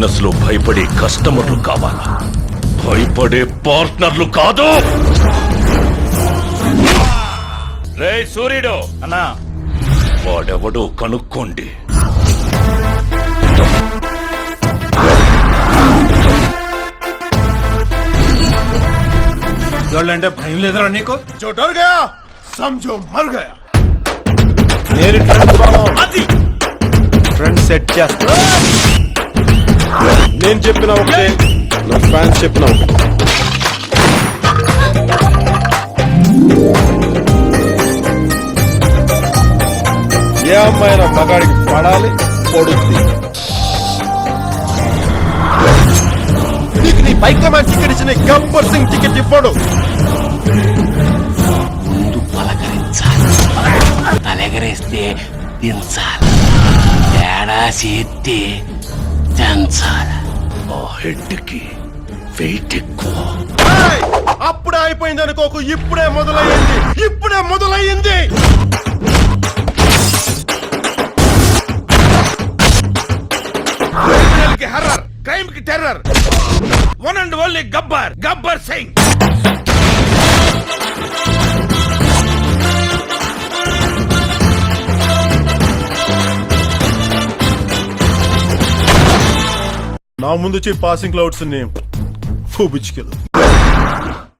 Business లో భయపడే కస్టమర్లు కావాలా, భయపడే పార్ట్నర్లు కాదు. రే సూర్యుడు అన్నా, వాడెవడో కనుక్కోండి. అంటే భయం లేదురా నీకు? जो डर गया समझो मर गया. నేను ట్రెండ్ సెట్ చేస్తా. నేను చెప్పిన ఒకటే, నా ఫ్యాన్స్ చెప్పిన ఒకటే. ఏ అమ్మాయినా మగాడికి పడాలి, పొడుద్ది. నీకు నీ బైక్ మ్యాన్ టికెట్ ఇచ్చిన గబ్బర్ సింగ్ టికెట్ ఇవ్వడు. ముందు పలకరించాలి, తలెగరేస్తే దించాలి, తేడా చేస్తే దంచాలి. ఆ హెడ్ కి వెయిట్ ఎక్కువ. ఏయ్! అప్పుడే అయిపోయింది అనుకోకు, ఇప్పుడే మొదలయ్యింది, ఇప్పుడే మొదలయ్యింది. हर्रर क्राइम की terror one and only Gabbar Gabbar Singh. నా ముందు వచ్చి పాసింగ్ క్లౌడ్స్ ని ఫూబిచ్కెళ్ళు.